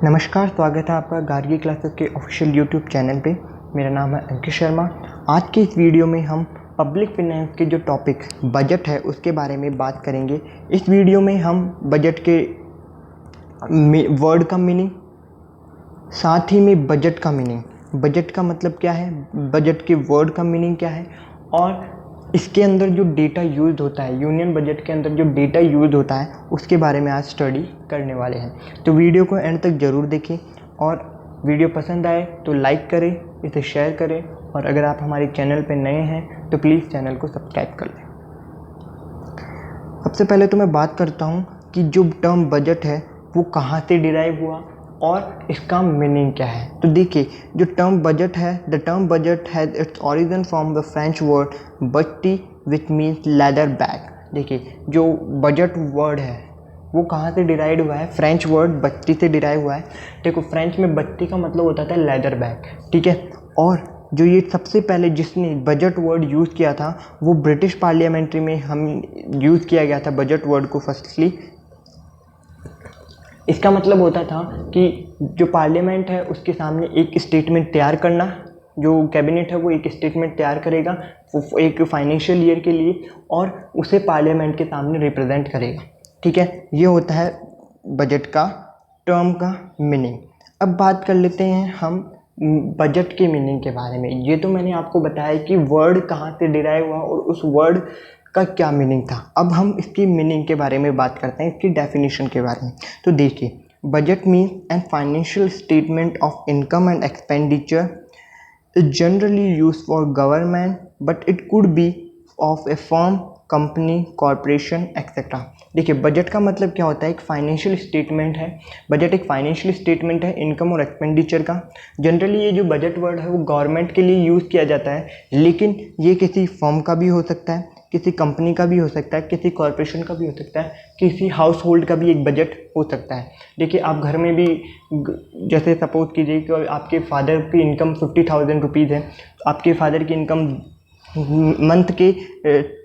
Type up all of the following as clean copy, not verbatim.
नमस्कार, स्वागत है आपका गार्गी क्लासेस के ऑफिशियल यूट्यूब चैनल पे। मेरा नाम है अंकित शर्मा। आज के इस वीडियो में हम पब्लिक फाइनेंस के जो टॉपिक बजट है उसके बारे में बात करेंगे। इस वीडियो में हम बजट के वर्ड का मीनिंग, साथ ही में बजट का मीनिंग, बजट का मतलब क्या है, बजट के वर्ड का मीनिंग क्या है और इसके अंदर जो डेटा यूज़ होता है, यूनियन बजट के अंदर जो डेटा यूज़ होता है उसके बारे में आज स्टडी करने वाले हैं। तो वीडियो को एंड तक ज़रूर देखें और वीडियो पसंद आए तो लाइक करें, इसे शेयर करें और अगर आप हमारे चैनल पर नए हैं तो प्लीज़ चैनल को सब्सक्राइब कर लें। सबसे पहले तो मैं बात करता हूँ कि जो टर्म बजट है वो कहाँ से डिराइव हुआ और इसका मीनिंग क्या है। तो देखिए, जो टर्म बजट है, the term budget has its origin from the French word bougette which means leather bag. देखिए, जो बजट वर्ड है वो कहाँ से डिराइव हुआ है, फ्रेंच वर्ड बत्ती से डिराइव हुआ है। देखो, फ्रेंच में बत्ती का मतलब होता था लेदर बैग, ठीक है। और जो ये सबसे पहले जिसने बजट वर्ड यूज़ किया था वो ब्रिटिश पार्लियामेंट्री में हम यूज़ किया गया था बजट वर्ड को फर्स्टली। इसका मतलब होता था कि जो पार्लियामेंट है उसके सामने एक स्टेटमेंट तैयार करना, जो कैबिनेट है वो एक स्टेटमेंट तैयार करेगा एक फाइनेंशियल ईयर के लिए और उसे पार्लियामेंट के सामने रिप्रेजेंट करेगा, ठीक है। ये होता है बजट का टर्म का मीनिंग। अब बात कर लेते हैं हम बजट के मीनिंग के बारे में। ये तो मैंने आपको बताया कि वर्ड कहाँ से डिराइव हुआ और उस वर्ड का क्या मीनिंग था। अब हम इसकी मीनिंग के बारे में बात करते हैं, इसकी डेफिनेशन के बारे में। तो देखिए, budget means an financial statement of income and expenditure is generally use for government but it could be of a firm, company, corporation etcetera. देखिए, बजट का मतलब क्या होता है, एक फाइनेंशियल स्टेटमेंट है। बजट एक फाइनेंशियल स्टेटमेंट है इनकम और एक्सपेंडिचर का। जनरली ये जो बजट वर्ड है वो गवर्नमेंट के लिए यूज़ किया जाता है, लेकिन ये किसी फर्म का भी हो सकता है, किसी कंपनी का भी हो सकता है, किसी कॉरपोरेशन का भी हो सकता है, किसी हाउस होल्ड का भी एक बजट हो सकता है। देखिए, आप घर में भी जैसे सपोज कीजिए कि आपके फादर की इनकम 50,000 रुपीज़ है, आपके फादर की इनकम मंथ के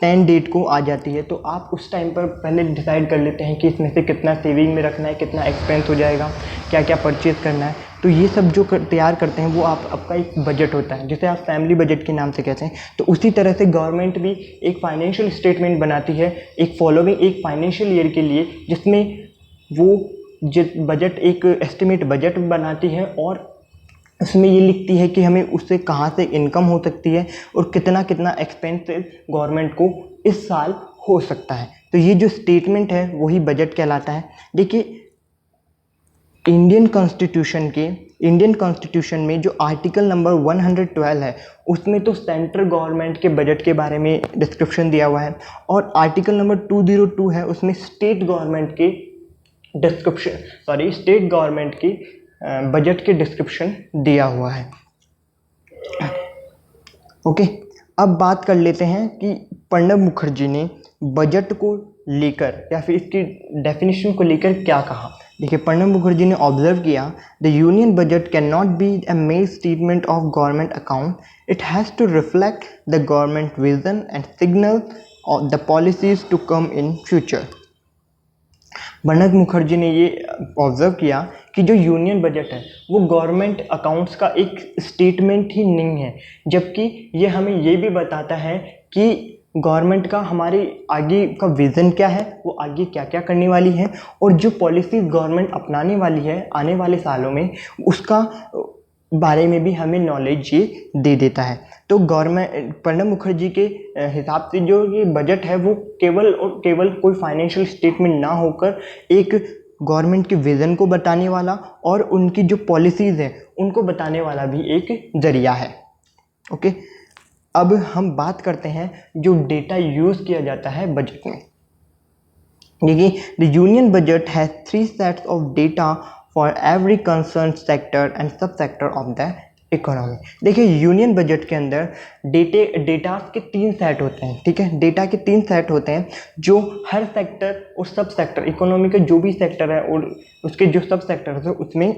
10 डेट को आ जाती है, तो आप उस टाइम पर पहले डिसाइड कर लेते हैं कि इसमें से कितना सेविंग में रखना है, कितना एक्सपेंस हो जाएगा, क्या क्या परचेज़ करना है। तो ये सब जो तैयार करते हैं वो आपका एक बजट होता है, जिसे आप फैमिली बजट के नाम से कहते हैं। तो उसी तरह से गवर्नमेंट भी एक फाइनेंशियल स्टेटमेंट बनाती है एक फॉलोइंग एक फाइनेंशियल ईयर के लिए, जिसमें वो बजट एक एस्टिमेट बजट बनाती है और उसमें ये लिखती है कि हमें उससे कहाँ से इनकम हो सकती है और कितना कितना एक्सपेंसेस गवर्नमेंट को इस साल हो सकता है। तो ये जो स्टेटमेंट है वही बजट कहलाता है। देखिए, इंडियन कॉन्स्टिट्यूशन में जो आर्टिकल नंबर 112 है उसमें तो सेंट्रल गवर्नमेंट के बजट के बारे में डिस्क्रिप्शन दिया हुआ है और आर्टिकल नंबर 202 है उसमें स्टेट गवर्नमेंट के बजट के डिस्क्रिप्शन दिया हुआ है। ओके, अब बात कर लेते हैं कि प्रणब मुखर्जी ने बजट को लेकर या फिर इसकी डेफिनेशन को लेकर क्या कहा। देखिए, प्रणब मुखर्जी ने ऑब्जर्व किया, the union budget can not be a mere statement of government account, it has to reflect the government vision and signal of the policies to come in future. Pranab Mukherjee ने ये ऑब्जर्व किया कि जो यूनियन बजट है वो government accounts का एक statement ही नहीं है, जबकि ये हमें ये भी बताता है कि गवर्नमेंट का हमारे आगे का विज़न क्या है, वो आगे क्या क्या करने वाली है और जो पॉलिसीज गवर्नमेंट अपनाने वाली है आने वाले सालों में उसका बारे में भी हमें नॉलेज ये दे देता है। तो गवर्नमेंट प्रणब मुखर्जी के हिसाब से जो ये बजट है वो केवल और केवल कोई फाइनेंशियल स्टेटमेंट ना होकर एक गवर्नमेंट के विज़न को बताने वाला और उनकी जो पॉलिसीज़ हैं उनको बताने वाला भी एक ज़रिया है। ओके, अब हम बात करते हैं जो डेटा यूज़ किया जाता है बजट में। देखिए, the union budget has 3 sets of data for every concern sector and सब सेक्टर ऑफ द इकोनॉमी। देखिए, यूनियन बजट के अंदर डेटा के 3 सेट होते हैं, ठीक है। डेटा के 3 सेट होते हैं जो हर सेक्टर और सब सेक्टर, इकोनॉमी का जो भी सेक्टर है और उसके जो सब सेक्टर है उसमें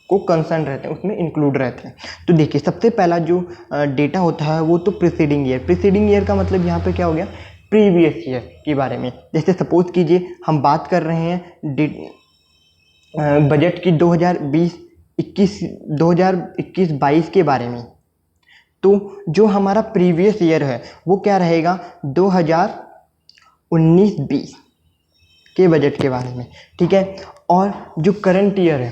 को कंसर्न रहते हैं, उसमें इंक्लूड रहते हैं। तो देखिए, सबसे पहला जो डेटा होता है वो तो प्रीसीडिंग ईयर का मतलब यहाँ पे क्या हो गया, प्रीवियस ईयर के बारे में। जैसे सपोज कीजिए हम बात कर रहे हैं बजट की 2021-22 के बारे में। तो जो हमारा प्रीवियस ईयर है वो क्या रहेगा, 2019-20 के बजट के बारे में, ठीक है। और जो करंट ईयर है,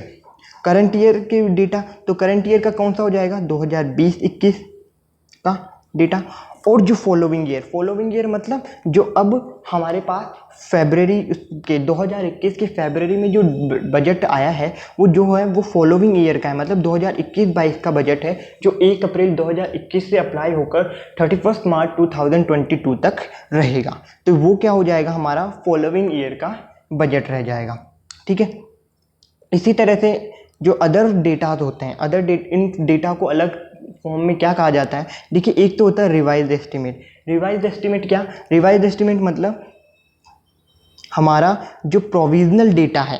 करंट ईयर के डेटा, तो करंट ईयर का कौन सा हो जाएगा, 2020-21 का डेटा। और जो फॉलोइंग ईयर मतलब जो अब हमारे पास फरवरी के 2021 के फरवरी में जो बजट आया है वो जो है वो फॉलोइंग ईयर का है, मतलब 2021-22 का बजट है जो 1 अप्रैल 2021 से अप्लाई होकर 31 मार्च 2022 तक रहेगा। तो वो क्या हो जाएगा, हमारा फॉलोइंग ईयर का बजट रह जाएगा, ठीक है। इसी तरह से जो अदर डेटाज होते हैं, इन डेटा को अलग फॉर्म में क्या कहा जाता है, देखिए एक तो होता है रिवाइज एस्टिमेट। रिवाइज एस्टिमेट क्या, रिवाइज एस्टिमेट मतलब हमारा जो प्रोविजनल डेटा है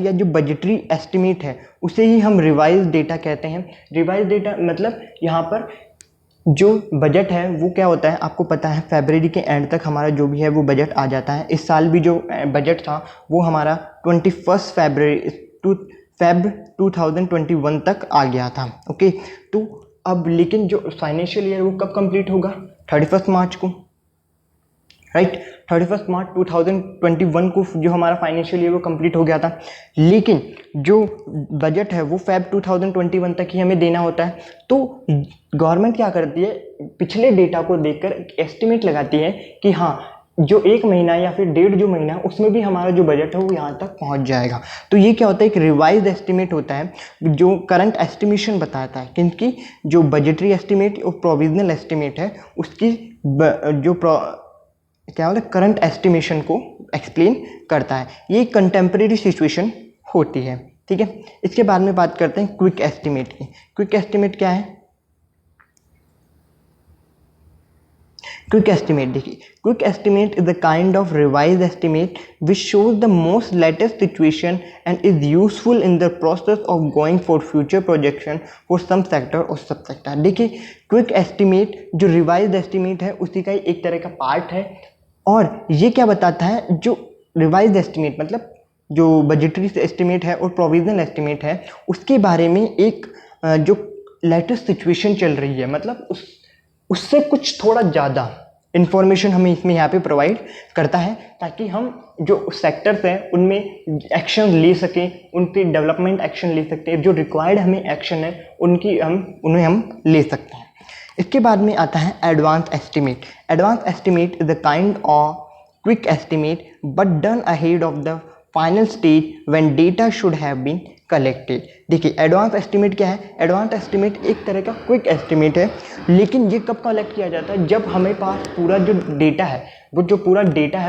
या जो बजटरी एस्टिमेट है उसे ही हम रिवाइज डेटा कहते हैं। रिवाइज डेटा मतलब यहाँ पर जो बजट है वो क्या होता है, आपको पता है फरवरी के एंड तक हमारा जो भी है वो बजट आ जाता है। इस साल भी जो बजट था वो हमारा 21 फेब 2021 तक आ गया था, ओके। तो अब लेकिन जो फाइनेंशियल ईयर वो कब कंप्लीट होगा, 31 मार्च को, राइट। 31 मार्च 2021 को जो हमारा फाइनेंशियल ईयर वो कंप्लीट हो गया था, लेकिन जो बजट है वो फेब 2021 तक ही हमें देना होता है। तो गवर्नमेंट क्या करती है, पिछले डेटा को देखकर एस्टिमेट लगाती है कि हाँ जो 1 महीना या फिर 1.5 महीना उसमें भी हमारा जो बजट है वो यहाँ तक पहुँच जाएगा। तो ये क्या होता है, एक रिवाइज एस्टिमेट होता है जो करंट एस्टिमेशन बताता है, क्योंकि जो बजटरी एस्टिमेट और प्रोविजनल एस्टिमेट है उसकी जो क्या होता है करंट एस्टिमेशन को एक्सप्लेन करता है। ये कंटेम्प्रेरी सिचुएशन होती है, ठीक है। इसके बाद में बात करते हैं क्विक एस्टिमेट की। क्विक एस्टिमेट क्या है, क्विक एस्टिमेट देखिए, quick estimate is the kind of revise estimate which shows the most latest situation and is useful in the process of going for future projection for some sector और sub sector. देखिए quick estimate जो revise estimate है उसी का ही एक तरह का part है। और ये क्या बताता है, जो रिवाइज एस्टिमेट मतलब जो बजटरी एस्टिमेट है और प्रोविजनल एस्टिमेट है उसके बारे में एक जो लेटेस्ट सिचुएशन चल रही है, मतलब उससे कुछ थोड़ा ज़्यादा इन्फॉर्मेशन हमें इसमें यहाँ पे प्रोवाइड करता है, ताकि हम जो सेक्टर्स हैं उनमें एक्शन ले सकें, उन पे डेवलपमेंट एक्शन ले सकते हैं, जो रिक्वायर्ड हमें एक्शन है उन्हें हम ले सकते हैं। इसके बाद में आता है advance estimate. Advance estimate is the kind of quick estimate but done ahead of the final stage when data should have been collected. देखिए एडवांस एस्टिमेट क्या है, एडवांस एस्टिमेट एक तरह का क्विक एस्टिमेट है, लेकिन ये कब कलेक्ट किया जाता है, जब हमें पास पूरा जो डेटा है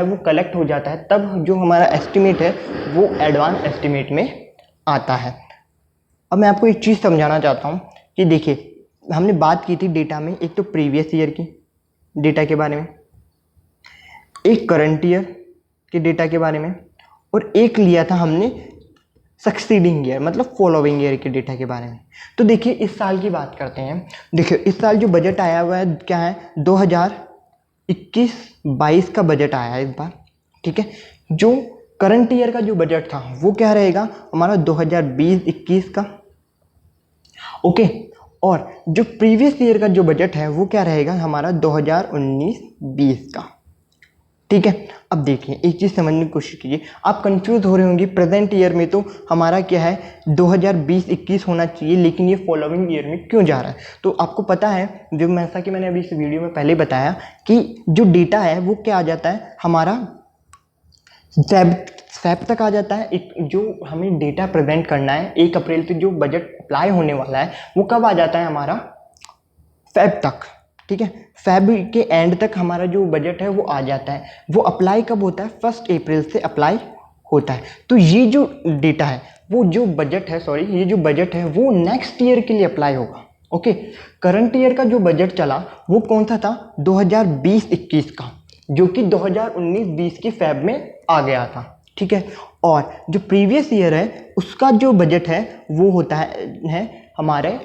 वो कलेक्ट हो जाता है, तब जो हमारा एस्टिमेट है वो एडवांस एस्टिमेट में आता है। अब मैं आपको एक चीज़ समझाना चाहता हूँ कि देखिए हमने बात की थी डेटा में, एक तो प्रीवियस ईयर की डेटा के बारे में, एक करंट ईयर के डेटा के बारे में, और एक लिया था हमने सक्सीडिंग ईयर मतलब फॉलोइंग ईयर के डेटा के बारे में। तो देखिए इस साल की बात करते हैं। देखिए इस साल जो बजट आया हुआ है क्या है, 2021-22 का बजट आया है इस बार, ठीक है। जो करंट ईयर का जो बजट था वो क्या रहेगा हमारा 2020-21 का, ओके। और जो प्रीवियस ईयर का जो बजट है वो क्या रहेगा हमारा 2019-20 का, ठीक है। अब देखिए एक चीज़ समझने की कोशिश कीजिए, आप कंफ्यूज हो रहे होंगे प्रेजेंट ईयर में तो हमारा क्या है 2020-21 होना चाहिए, लेकिन ये फॉलोइंग ईयर में क्यों जा रहा है। तो आपको पता है जो जैसा कि मैंने अभी इस वीडियो में पहले बताया कि जो डेटा है वो क्या आ जाता है हमारा फेब तक आ जाता है। एक जो हमें डेटा प्रेजेंट करना है 1 अप्रैल से जो बजट अप्लाई होने वाला है वो कब आ जाता है हमारा फेब तक, ठीक है। फेब के एंड तक हमारा जो बजट है वो आ जाता है। वो अप्लाई कब होता है, 1 अप्रैल से अप्लाई होता है। तो ये जो डेटा है वो जो बजट है ये जो बजट है वो नेक्स्ट ईयर के लिए अप्लाई होगा, ओके। करंट ईयर का जो बजट चला वो कौन सा था 2020-21 का, जो कि 2019-20 की फेब में आ गया था, ठीक है। और जो प्रीवियस ईयर है उसका जो बजट है वो होता है हमारे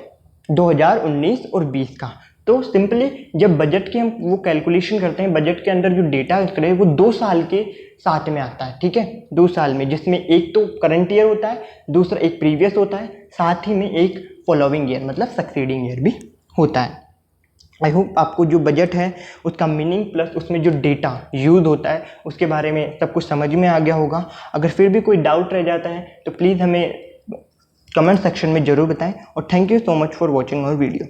2019 और 20 का। तो सिंपली जब बजट की हम वो कैलकुलेशन करते हैं, बजट के अंदर जो डेटा करे वो 2 साल के साथ में आता है, ठीक है, 2 साल में, जिसमें एक तो करंट ईयर होता है, दूसरा एक प्रीवियस होता है, साथ ही में एक फॉलोइंग ईयर मतलब सक्सीडिंग ईयर भी होता है। आई होप आपको जो बजट है उसका मीनिंग प्लस उसमें जो डेटा यूज होता है उसके बारे में सब कुछ समझ में आ गया होगा। अगर फिर भी कोई डाउट रह जाता है तो प्लीज़ हमें कमेंट सेक्शन में ज़रूर बताएं, और thank you so much for watching our video.